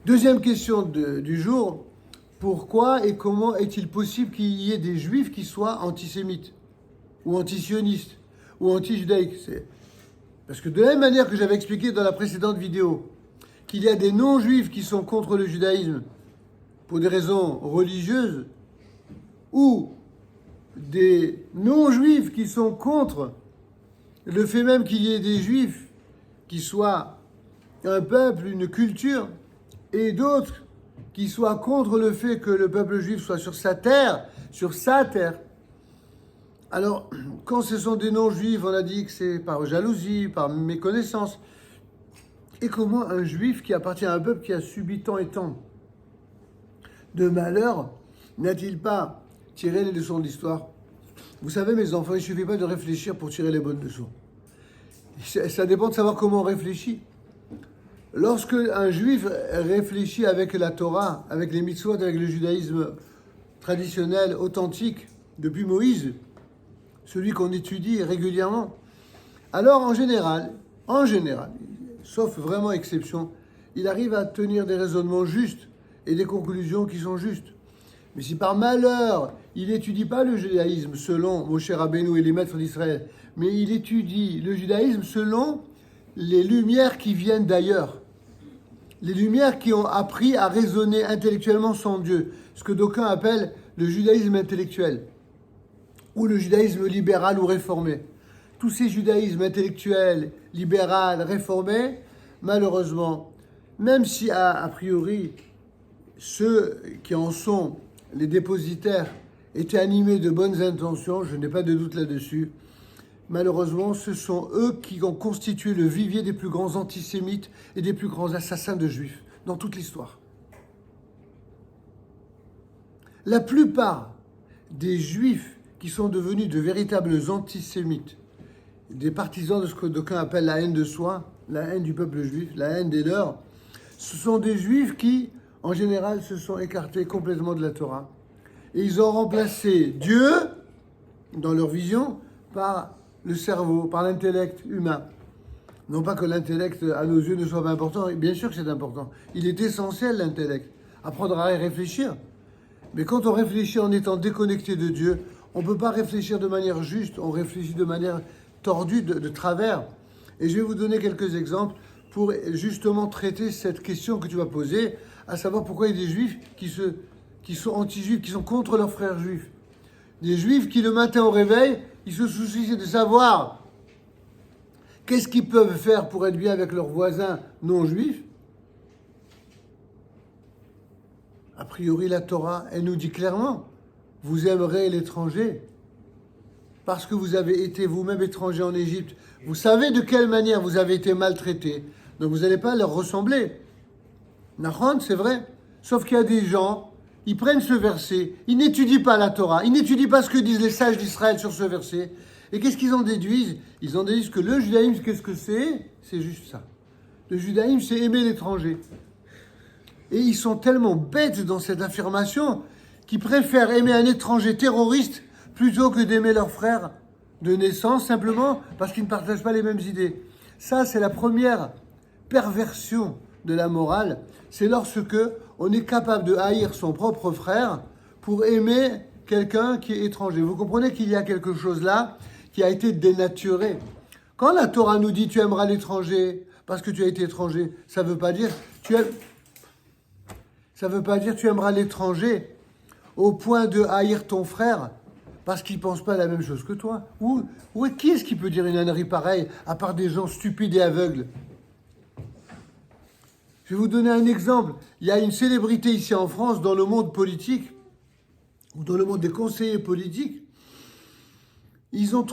Deuxième question du jour, pourquoi et comment est-il possible qu'il y ait des juifs qui soient antisémites ou antisionistes ou anti-judaïques? Parce que de la même manière que j'avais expliqué dans la précédente vidéo, qu'il y a des non-juifs qui sont contre le judaïsme pour des raisons religieuses, ou des non-juifs qui sont contre le fait même qu'il y ait des juifs qui soient un peuple, une culture, et d'autres qui soient contre le fait que le peuple juif soit sur sa terre, Alors, quand ce sont des non-juifs, on a dit que c'est par jalousie, par méconnaissance. Et comment un juif qui appartient à un peuple qui a subi tant et tant de malheur n'a-t-il pas tiré les leçons de l'histoire? Vous savez, mes enfants, il ne suffit pas de réfléchir pour tirer les bonnes leçons. Ça dépend de savoir comment on réfléchit. Lorsque un juif réfléchit avec la Torah, avec les mitzvot, avec le judaïsme traditionnel, authentique, depuis Moïse, celui qu'on étudie régulièrement, alors en général, sauf vraiment exception, il arrive à tenir des raisonnements justes et des conclusions qui sont justes. Mais si par malheur, il n'étudie pas le judaïsme selon Moshe Rabbeinu et les maîtres d'Israël, mais il étudie le judaïsme selon les lumières qui viennent d'ailleurs, les lumières qui ont appris à raisonner intellectuellement sans Dieu, ce que d'aucuns appellent le judaïsme intellectuel, ou le judaïsme libéral ou réformé. Tous ces judaïsmes intellectuels, libéral, réformés, malheureusement, même si a priori ceux qui en sont les dépositaires étaient animés de bonnes intentions, je n'ai pas de doute là-dessus, malheureusement, ce sont eux qui ont constitué le vivier des plus grands antisémites et des plus grands assassins de juifs dans toute l'histoire. La plupart des juifs qui sont devenus de véritables antisémites, des partisans de ce que d'aucuns appellent la haine de soi, la haine du peuple juif, la haine des leurs, ce sont des juifs qui, en général, se sont écartés complètement de la Torah. Et ils ont remplacé Dieu, dans leur vision, par le cerveau, par l'intellect humain. Non pas que l'intellect, à nos yeux, ne soit pas important. Bien sûr que c'est important. Il est essentiel, l'intellect. Apprendre à réfléchir. Mais quand on réfléchit en étant déconnecté de Dieu, on ne peut pas réfléchir de manière juste. On réfléchit de manière tordue, de travers. Et je vais vous donner quelques exemples pour justement traiter cette question que tu vas poser, à savoir pourquoi il y a des juifs qui sont anti-juifs, qui sont contre leurs frères juifs. Des juifs qui, le matin au réveil, ils se soucient de savoir qu'est-ce qu'ils peuvent faire pour être bien avec leurs voisins non-juifs. A priori, la Torah, elle nous dit clairement, vous aimerez l'étranger parce que vous avez été vous-même étranger en Égypte. Vous savez de quelle manière vous avez été maltraités. Donc vous n'allez pas leur ressembler. Nahon, c'est vrai. Sauf qu'il y a des gens, ils prennent ce verset, ils n'étudient pas la Torah, ils n'étudient pas ce que disent les sages d'Israël sur ce verset. Et qu'est-ce qu'ils en déduisent? Ils en déduisent que le judaïsme, qu'est-ce que c'est? C'est juste ça. Le judaïsme, c'est aimer l'étranger. Et ils sont tellement bêtes dans cette affirmation qu'ils préfèrent aimer un étranger terroriste plutôt que d'aimer leur frère de naissance, simplement parce qu'ils ne partagent pas les mêmes idées. Ça, c'est la première perversion de la morale. C'est lorsque on est capable de haïr son propre frère pour aimer quelqu'un qui est étranger. Vous comprenez qu'il y a quelque chose là qui a été dénaturé. Quand la Torah nous dit « tu aimeras l'étranger parce que tu as été étranger », ça ne veut pas dire tu aimeras l'étranger au point de haïr ton frère parce qu'il ne pense pas la même chose que toi. Qui est-ce qui peut dire une ânerie pareille à part des gens stupides et aveugles? Je vais vous donner un exemple. Il y a une célébrité ici en France dans le monde politique, ou dans le monde des conseillers politiques. Ils ont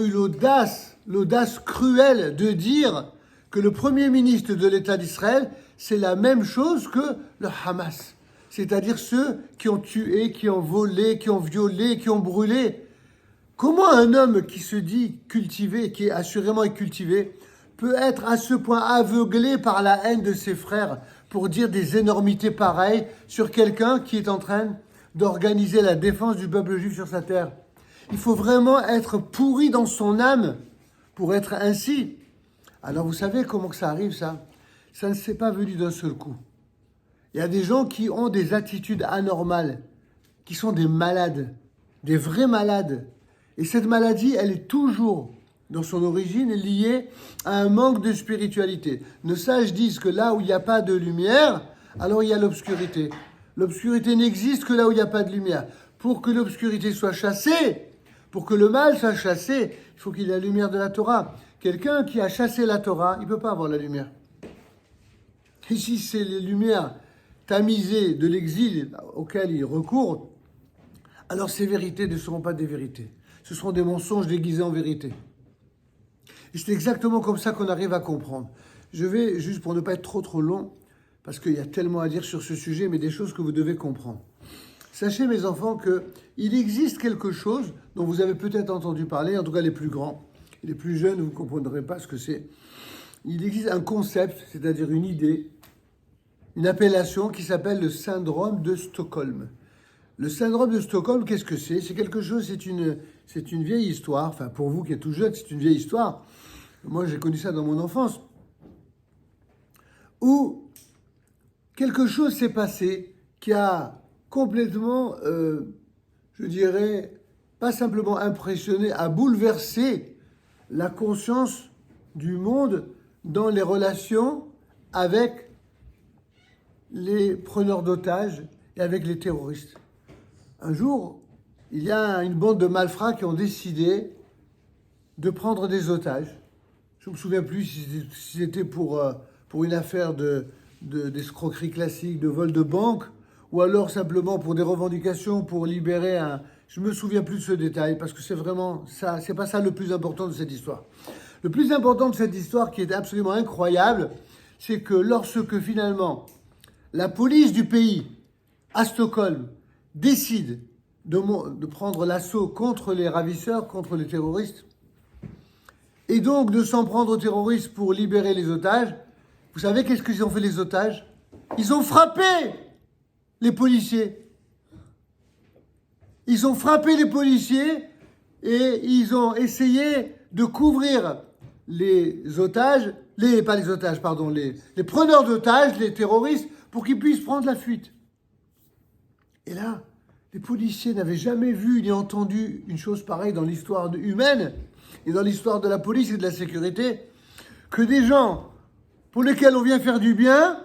eu l'audace cruelle de dire que le Premier ministre de l'État d'Israël, c'est la même chose que le Hamas. C'est-à-dire ceux qui ont tué, qui ont volé, qui ont violé, qui ont brûlé. Comment un homme qui se dit cultivé, qui assurément est cultivé, peut être à ce point aveuglé par la haine de ses frères pour dire des énormités pareilles sur quelqu'un qui est en train d'organiser la défense du peuple juif sur sa terre? Il faut vraiment être pourri dans son âme pour être ainsi. Alors vous savez comment que ça arrive, ça? Ça ne s'est pas venu d'un seul coup. Il y a des gens qui ont des attitudes anormales, qui sont des malades, des vrais malades. Et cette maladie, elle est toujours, dans son origine, liée à un manque de spiritualité. Nos sages disent que là où il n'y a pas de lumière, alors il y a l'obscurité. L'obscurité n'existe que là où il n'y a pas de lumière. Pour que l'obscurité soit chassée, pour que le mal soit chassé, il faut qu'il y ait la lumière de la Torah. Quelqu'un qui a chassé la Torah, il ne peut pas avoir la lumière. Et si c'est les lumières tamisées de l'exil auquel il recourt, alors ces vérités ne seront pas des vérités. Ce seront des mensonges déguisés en vérité. Et c'est exactement comme ça qu'on arrive à comprendre. Je vais, juste pour ne pas être trop long, parce qu'il y a tellement à dire sur ce sujet, mais des choses que vous devez comprendre. Sachez, mes enfants, qu'il existe quelque chose dont vous avez peut-être entendu parler, en tout cas les plus grands. Les plus jeunes, vous ne comprendrez pas ce que c'est. Il existe un concept, c'est-à-dire une idée, une appellation qui s'appelle le syndrome de Stockholm. Le syndrome de Stockholm, qu'est-ce que c'est? C'est quelque chose, c'est une vieille histoire. Enfin, pour vous qui êtes tout jeune, c'est une vieille histoire. Moi, j'ai connu ça dans mon enfance. Où quelque chose s'est passé qui a complètement, je dirais, pas simplement impressionné, a bouleversé la conscience du monde dans les relations avec les preneurs d'otages et avec les terroristes. Un jour, il y a une bande de malfrats qui ont décidé de prendre des otages. Je ne me souviens plus si c'était pour une affaire d'escroquerie classique, de vol de banque, ou alors simplement pour des revendications, pour libérer un... Je ne me souviens plus de ce détail, parce que c'est vraiment ça, c'est pas ça le plus important de cette histoire. Le plus important de cette histoire, qui est absolument incroyable, c'est que lorsque finalement la police du pays, à Stockholm, décide de prendre l'assaut contre les ravisseurs, contre les terroristes, et donc de s'en prendre aux terroristes pour libérer les otages, vous savez qu'est-ce qu'ils ont fait les otages? Ils ont frappé les policiers. Ils ont frappé les policiers et ils ont essayé de couvrir les otages, les preneurs d'otages, les terroristes, pour qu'ils puissent prendre la fuite. Et là, les policiers n'avaient jamais vu ni entendu une chose pareille dans l'histoire humaine et dans l'histoire de la police et de la sécurité, que des gens pour lesquels on vient faire du bien,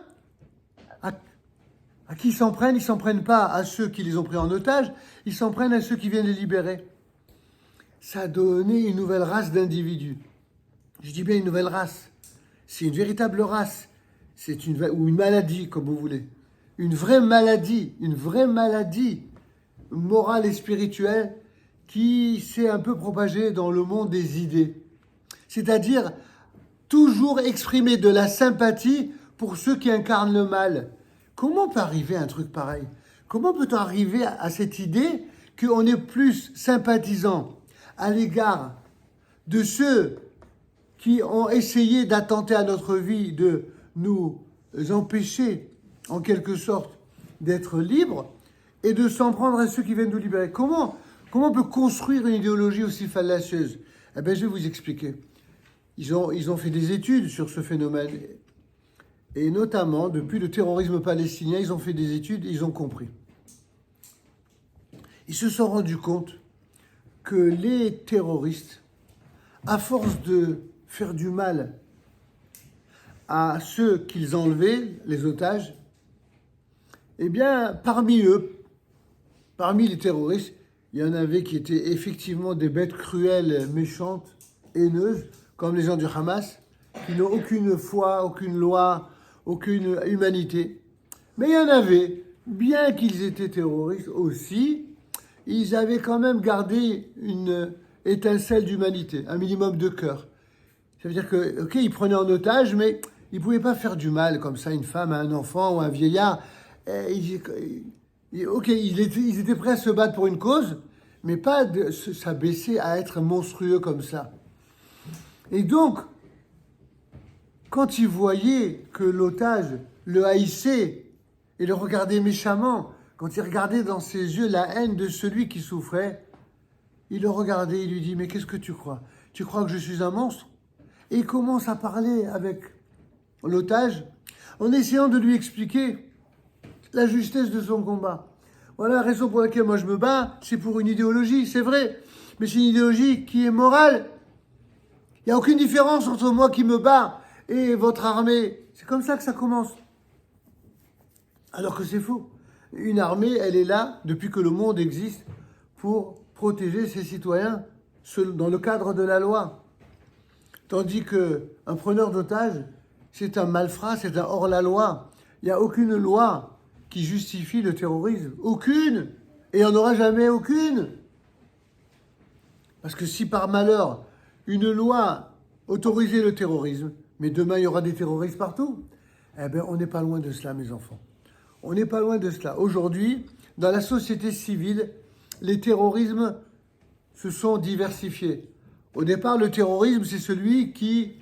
à qui ils s'en prennent pas à ceux qui les ont pris en otage, ils s'en prennent à ceux qui viennent les libérer. Ça a donné une nouvelle race d'individus. Je dis bien une nouvelle race. C'est une véritable race. Ou une maladie, comme vous voulez. Une vraie maladie morale et spirituelle qui s'est un peu propagée dans le monde des idées. C'est-à-dire toujours exprimer de la sympathie pour ceux qui incarnent le mal. Comment peut arriver un truc pareil? Comment peut-on arriver à cette idée qu'on est plus sympathisant à l'égard de ceux qui ont essayé d'attenter à notre vie, de nous empêcher, en quelque sorte, d'être libres, et de s'en prendre à ceux qui viennent nous libérer? Comment on peut construire une idéologie aussi fallacieuse? Eh bien, je vais vous expliquer. Ils ont fait des études sur ce phénomène. Et notamment, depuis le terrorisme palestinien, ils ont fait des études et ils ont compris. Ils se sont rendus compte que les terroristes, à force de faire du mal à ceux qu'ils enlevaient, les otages, eh bien, parmi eux, parmi les terroristes, il y en avait qui étaient effectivement des bêtes cruelles, méchantes, haineuses, comme les gens du Hamas, qui n'ont aucune foi, aucune loi, aucune humanité. Mais il y en avait, bien qu'ils étaient terroristes aussi, ils avaient quand même gardé une étincelle d'humanité, un minimum de cœur. Ça veut dire que, ok, ils prenaient en otage, mais ils ne pouvaient pas faire du mal comme ça, une femme, à un enfant ou à un vieillard. Ok, ils étaient prêts à se battre pour une cause, mais pas de s'abaisser à être monstrueux comme ça. Et donc, quand ils voyaient que l'otage le haïssait et le regardait méchamment, quand il regardait dans ses yeux la haine de celui qui souffrait, il le regardait, il lui dit « Mais qu'est-ce que tu crois? Tu crois que je suis un monstre ?» Et il commence à parler avec l'otage en essayant de lui expliquer la justesse de son combat. Voilà la raison pour laquelle moi je me bats, c'est pour une idéologie, c'est vrai, mais c'est une idéologie qui est morale. Il n'y a aucune différence entre moi qui me bats et votre armée. C'est comme ça que ça commence. Alors que c'est faux. Une armée, elle est là depuis que le monde existe pour protéger ses citoyens dans le cadre de la loi. Tandis qu'un preneur d'otages, c'est un malfrat, c'est un hors-la-loi. Il n'y a aucune loi qui justifie le terrorisme. Aucune. Et il n'y en aura jamais aucune. Parce que si par malheur, une loi autorisait le terrorisme, mais demain il y aura des terroristes partout, eh bien on n'est pas loin de cela, mes enfants. On n'est pas loin de cela. Aujourd'hui, dans la société civile, les terrorismes se sont diversifiés. Au départ, le terrorisme, c'est celui qui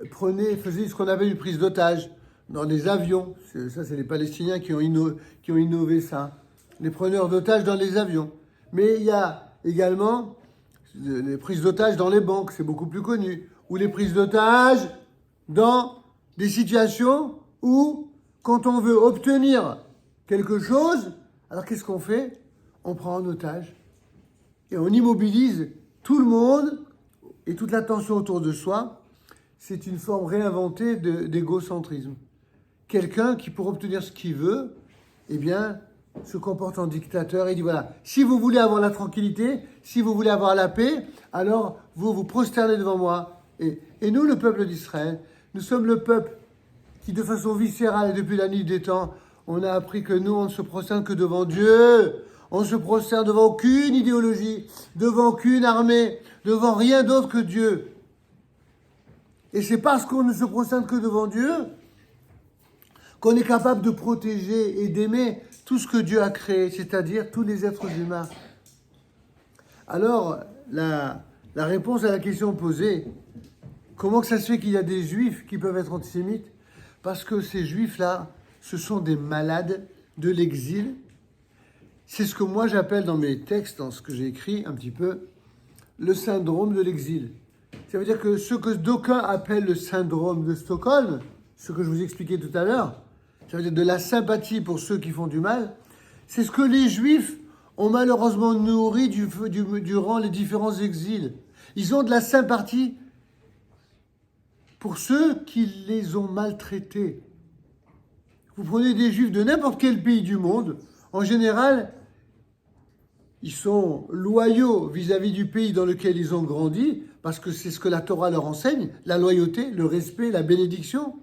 faisait ce qu'on appelle une prise d'otage dans les avions. Ça, c'est les Palestiniens qui ont innové ça. Les preneurs d'otages dans les avions. Mais il y a également les prises d'otages dans les banques, c'est beaucoup plus connu. Ou les prises d'otages dans des situations où, quand on veut obtenir quelque chose, alors qu'est-ce qu'on fait? On prend en otage et on immobilise tout le monde et toute l'attention autour de soi. C'est une forme réinventée d'égocentrisme. Quelqu'un qui, pour obtenir ce qu'il veut, eh bien, se comporte en dictateur et dit voilà, si vous voulez avoir la tranquillité, si vous voulez avoir la paix, alors vous vous prosternez devant moi. Et nous, le peuple d'Israël, nous sommes le peuple qui, de façon viscérale et depuis la nuit des temps, on a appris que nous, on ne se prosterne que devant Dieu. On ne se prosterne devant aucune idéologie, devant aucune armée, devant rien d'autre que Dieu. Et c'est parce qu'on ne se prosterne que devant Dieu qu'on est capable de protéger et d'aimer tout ce que Dieu a créé, c'est-à-dire tous les êtres humains. Alors, la réponse à la question posée, comment que ça se fait qu'il y a des juifs qui peuvent être antisémites? Parce que ces juifs-là, ce sont des malades de l'exil. C'est ce que moi j'appelle dans mes textes, dans ce que j'ai écrit un petit peu, le syndrome de l'exil. Ça veut dire que ce que d'aucuns appellent le syndrome de Stockholm, ce que je vous expliquais tout à l'heure, ça veut dire de la sympathie pour ceux qui font du mal, c'est ce que les Juifs ont malheureusement nourri durant les différents exils. Ils ont de la sympathie pour ceux qui les ont maltraités. Vous prenez des Juifs de n'importe quel pays du monde, en général, ils sont loyaux vis-à-vis du pays dans lequel ils ont grandi, parce que c'est ce que la Torah leur enseigne, la loyauté, le respect, la bénédiction.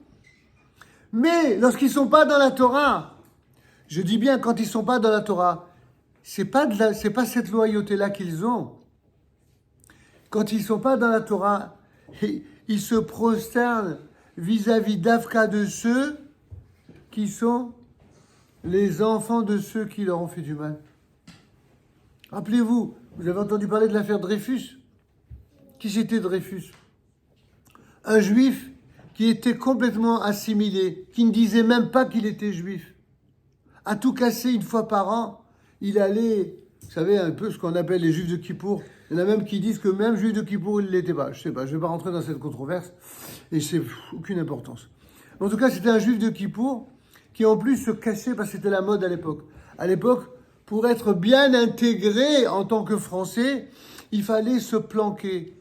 Mais lorsqu'ils ne sont pas dans la Torah, je dis bien quand ils ne sont pas dans la Torah, c'est pas cette loyauté-là qu'ils ont. Quand ils ne sont pas dans la Torah, ils se prosternent vis-à-vis d'Afka de ceux qui sont les enfants de ceux qui leur ont fait du mal. Rappelez-vous, vous avez entendu parler de l'affaire Dreyfus. Qui c'était Dreyfus? Un juif qui était complètement assimilé, qui ne disait même pas qu'il était juif. À tout casser une fois par an, il allait, vous savez, un peu ce qu'on appelle les juifs de Kippour. Il y en a même qui disent que même juif de Kippour, il ne l'était pas. Je ne sais pas, je ne vais pas rentrer dans cette controverse, et c'est aucune importance. En tout cas, c'était un juif de Kippour qui en plus se cachait parce que c'était la mode à l'époque. À l'époque, pour être bien intégré en tant que Français, il fallait se planquer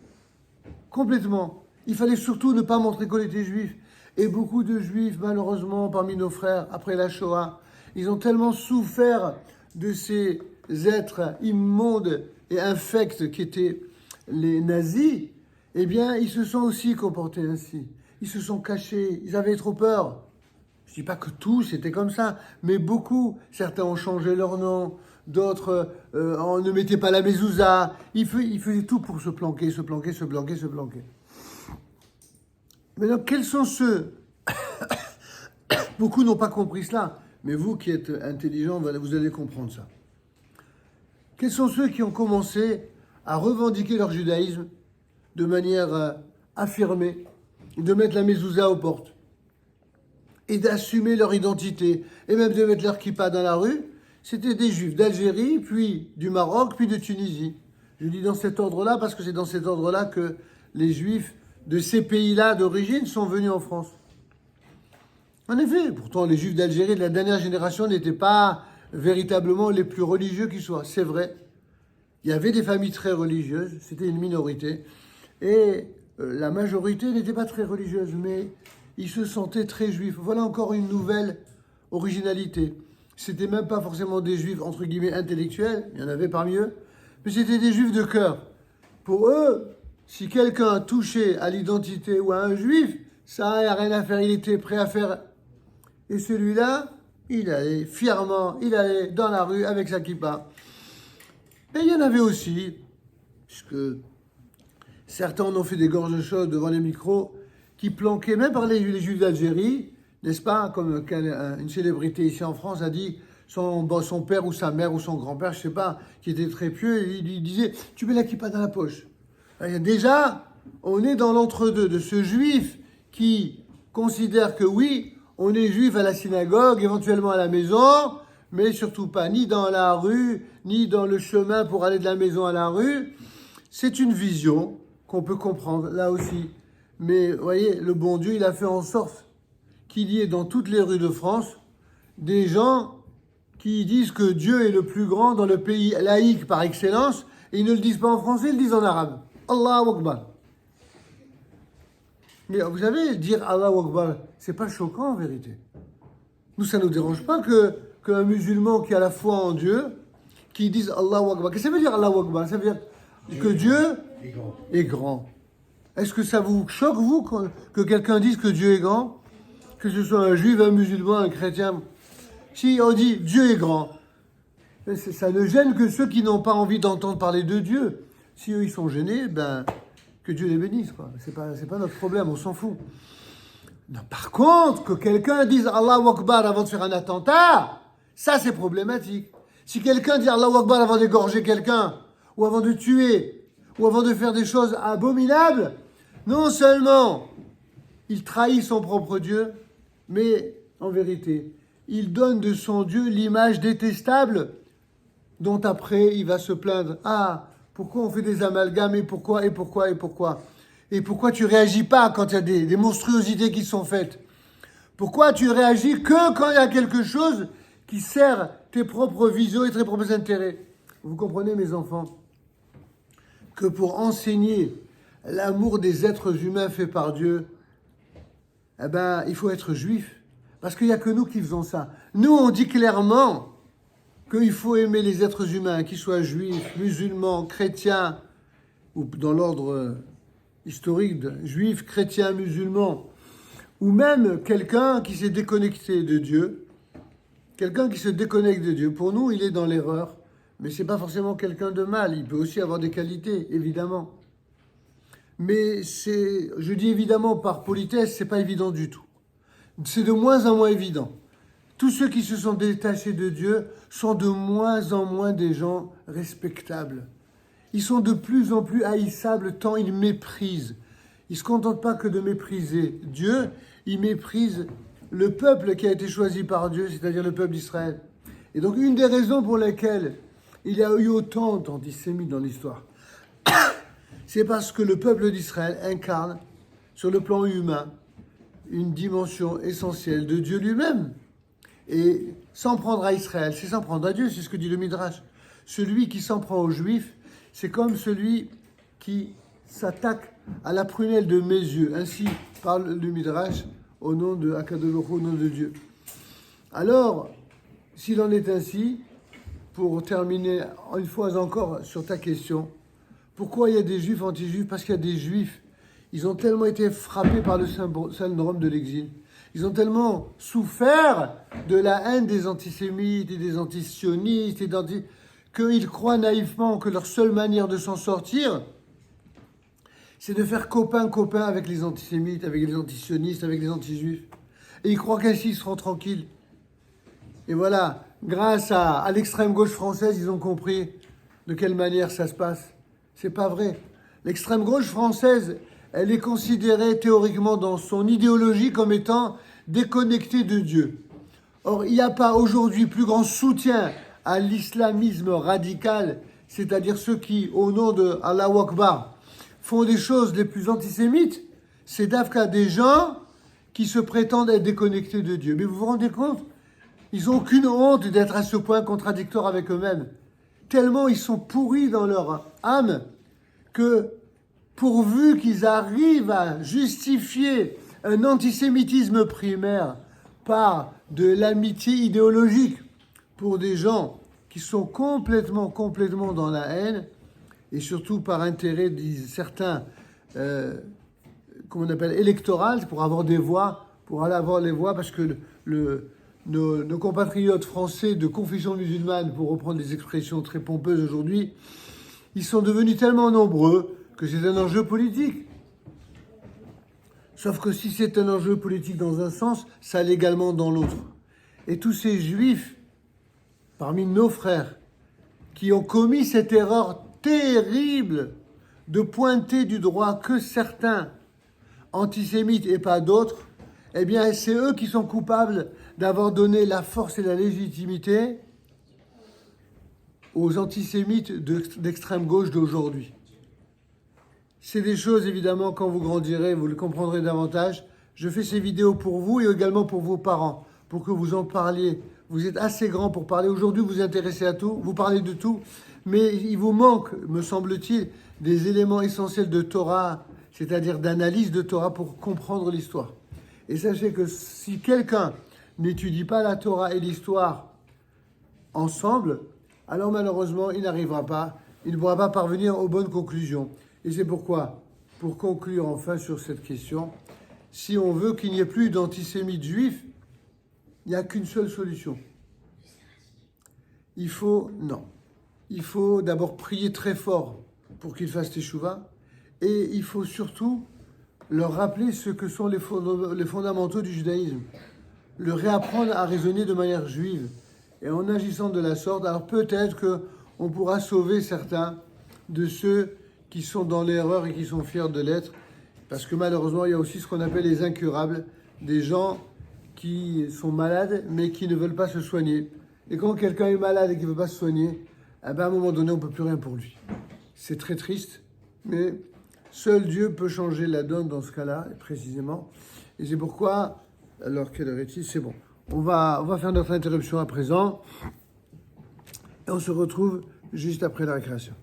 complètement. Il fallait surtout ne pas montrer qu'on était juif. Et beaucoup de juifs, malheureusement, parmi nos frères, après la Shoah, ils ont tellement souffert de ces êtres immondes et infects qui étaient les nazis, eh bien, ils se sont aussi comportés ainsi. Ils se sont cachés, ils avaient trop peur. Je ne dis pas que tous étaient comme ça, mais beaucoup. Certains ont changé leur nom, d'autres ne mettaient pas la mezouza. Ils faisaient tout pour se planquer, se planquer, se planquer, se planquer. Maintenant, quels sont ceux... Beaucoup n'ont pas compris cela, mais vous qui êtes intelligents, vous allez comprendre ça. Quels sont ceux qui ont commencé à revendiquer leur judaïsme de manière affirmée, de mettre la mezouza aux portes et d'assumer leur identité, et même de mettre leur kippa dans la rue? C'était des juifs d'Algérie, puis du Maroc, puis de Tunisie. Je dis dans cet ordre-là parce que c'est dans cet ordre-là que les juifs de ces pays-là d'origine sont venus en France. En effet, pourtant les Juifs d'Algérie de la dernière génération n'étaient pas véritablement les plus religieux qui soient. C'est vrai. Il y avait des familles très religieuses, c'était une minorité. Et la majorité n'était pas très religieuse, mais ils se sentaient très juifs. Voilà encore une nouvelle originalité. C'était même pas forcément des juifs, entre guillemets, intellectuels, il y en avait parmi eux, mais c'était des juifs de cœur. Pour eux, si quelqu'un touchait à l'identité ou à un juif, ça n'a rien à faire, il était prêt à faire. Et celui-là, il allait fièrement, il allait dans la rue avec sa kippa. Et il y en avait aussi, puisque certains en ont fait des gorges chaudes devant les micros, qui planquaient, même par les Juifs d'Algérie, n'est-ce pas, comme une célébrité ici en France a dit, son père ou sa mère ou son grand-père, je ne sais pas, qui était très pieux, il lui disait « Tu mets la kippa dans la poche ». Déjà, on est dans l'entre-deux de ce juif qui considère que oui, on est juif à la synagogue, éventuellement à la maison, mais surtout pas ni dans la rue, ni dans le chemin pour aller de la maison à la rue. C'est une vision qu'on peut comprendre là aussi. Mais vous voyez, le bon Dieu, il a fait en sorte qu'il y ait dans toutes les rues de France des gens qui disent que Dieu est le plus grand dans le pays laïque par excellence, et ils ne le disent pas en français, ils le disent en arabe. Allahu Akbar. Mais vous savez, dire Allahu Akbar, c'est pas choquant en vérité. Nous, ça ne nous dérange pas qu'un musulman qui a la foi en Dieu, qui dise Allahu Akbar. Qu'est-ce que ça veut dire Allahu Akbar? Ça veut dire que Dieu est grand. Est-ce que ça vous choque, vous, que quelqu'un dise que Dieu est grand? Que ce soit un juif, un musulman, un chrétien. Si on dit Dieu est grand, ça ne gêne que ceux qui n'ont pas envie d'entendre parler de Dieu. Si eux, ils sont gênés, ben, que Dieu les bénisse, quoi. C'est pas notre problème, on s'en fout. Non, par contre, que quelqu'un dise Allahu Akbar avant de faire un attentat, ça, c'est problématique. Si quelqu'un dit Allahu Akbar avant d'égorger quelqu'un, ou avant de tuer, ou avant de faire des choses abominables, non seulement il trahit son propre Dieu, mais en vérité, il donne de son Dieu l'image détestable dont après il va se plaindre. Ah, pourquoi on fait des amalgames, et pourquoi, et pourquoi, et pourquoi? Et pourquoi tu réagis pas quand il y a des monstruosités qui sont faites? Pourquoi tu réagis que quand il y a quelque chose qui sert tes propres visions et tes propres intérêts? Vous comprenez, mes enfants, que pour enseigner l'amour des êtres humains faits par Dieu, eh ben, il faut être juif. Parce qu'il n'y a que nous qui faisons ça. Nous, on dit clairement qu'il faut aimer les êtres humains, qu'ils soient juifs, musulmans, chrétiens, ou dans l'ordre historique de juifs, chrétiens, musulmans, ou même quelqu'un qui s'est déconnecté de Dieu. Quelqu'un qui se déconnecte de Dieu, pour nous, il est dans l'erreur, mais ce n'est pas forcément quelqu'un de mal. Il peut aussi avoir des qualités, évidemment. Mais je dis évidemment par politesse, c'est pas évident du tout. C'est de moins en moins évident. Tous ceux qui se sont détachés de Dieu sont de moins en moins des gens respectables. Ils sont de plus en plus haïssables tant ils méprisent. Ils ne se contentent pas que de mépriser Dieu, ils méprisent le peuple qui a été choisi par Dieu, c'est-à-dire le peuple d'Israël. Et donc une des raisons pour lesquelles il y a eu autant d'antisémites dans l'histoire, c'est parce que le peuple d'Israël incarne, sur le plan humain, une dimension essentielle de Dieu lui-même. Et s'en prendre à Israël, c'est s'en prendre à Dieu, c'est ce que dit le Midrash. Celui qui s'en prend aux Juifs, c'est comme celui qui s'attaque à la prunelle de mes yeux. Ainsi parle le Midrash au nom de Akadosh Baruch Hu, au nom de Dieu. Alors, s'il en est ainsi, pour terminer une fois encore sur ta question, pourquoi il y a des Juifs anti-Juifs? Parce qu'il y a des Juifs, ils ont tellement été frappés par le syndrome de l'exil. Ils ont tellement souffert de la haine des antisémites et des antisionistes qu'ils croient naïvement que leur seule manière de s'en sortir, c'est de faire copain-copain avec les antisémites, avec les antisionistes, avec les anti-juifs. Et ils croient qu'ainsi ils seront tranquilles. Et voilà, grâce à l'extrême gauche française, ils ont compris de quelle manière ça se passe. C'est pas vrai. L'extrême gauche française, elle est considérée théoriquement dans son idéologie comme étant déconnectée de Dieu. Or, il n'y a pas aujourd'hui plus grand soutien à l'islamisme radical, c'est-à-dire ceux qui, au nom de Allahu Akbar, font des choses les plus antisémites. C'est d'Afka des gens qui se prétendent être déconnectés de Dieu. Mais vous vous rendez compte? Ils n'ont aucune honte d'être à ce point contradictoires avec eux-mêmes. Tellement ils sont pourris dans leur âme que pourvu qu'ils arrivent à justifier un antisémitisme primaire par de l'amitié idéologique pour des gens qui sont complètement dans la haine, et surtout par intérêt de certains, qu'on appelle électoral, pour avoir des voix, pour aller avoir les voix, parce que nos compatriotes français de confession musulmane, pour reprendre des expressions très pompeuses aujourd'hui, ils sont devenus tellement nombreux que c'est un enjeu politique. Sauf que si c'est un enjeu politique dans un sens, ça l'est également dans l'autre. Et tous ces juifs, parmi nos frères, qui ont commis cette erreur terrible de pointer du doigt que certains antisémites et pas d'autres, eh bien c'est eux qui sont coupables d'avoir donné la force et la légitimité aux antisémites d'extrême gauche d'aujourd'hui. C'est des choses, évidemment, quand vous grandirez, vous le comprendrez davantage. Je fais ces vidéos pour vous et également pour vos parents, pour que vous en parliez. Vous êtes assez grand pour parler. Aujourd'hui, vous vous intéressez à tout, vous parlez de tout, mais il vous manque, me semble-t-il, des éléments essentiels de Torah, c'est-à-dire d'analyse de Torah pour comprendre l'histoire. Et sachez que si quelqu'un n'étudie pas la Torah et l'histoire ensemble, alors malheureusement, il n'arrivera pas, il ne pourra pas parvenir aux bonnes conclusions. Et c'est pourquoi, pour conclure enfin sur cette question, si on veut qu'il n'y ait plus d'antisémites juifs, il n'y a qu'une seule solution. Il faut d'abord prier très fort pour qu'ils fassent teshuva, et il faut surtout leur rappeler ce que sont les fondamentaux du judaïsme, leur réapprendre à raisonner de manière juive. Et en agissant de la sorte, alors peut-être qu'on pourra sauver certains de ceux qui sont dans l'erreur et qui sont fiers de l'être, parce que malheureusement, il y a aussi ce qu'on appelle les incurables, des gens qui sont malades, mais qui ne veulent pas se soigner. Et quand quelqu'un est malade et qui ne veut pas se soigner, eh ben, à un moment donné, on ne peut plus rien pour lui. C'est très triste, mais seul Dieu peut changer la donne dans ce cas-là, précisément. Et c'est pourquoi, alors quelle heure est-il? C'est bon. On va faire notre interruption à présent, et on se retrouve juste après la récréation.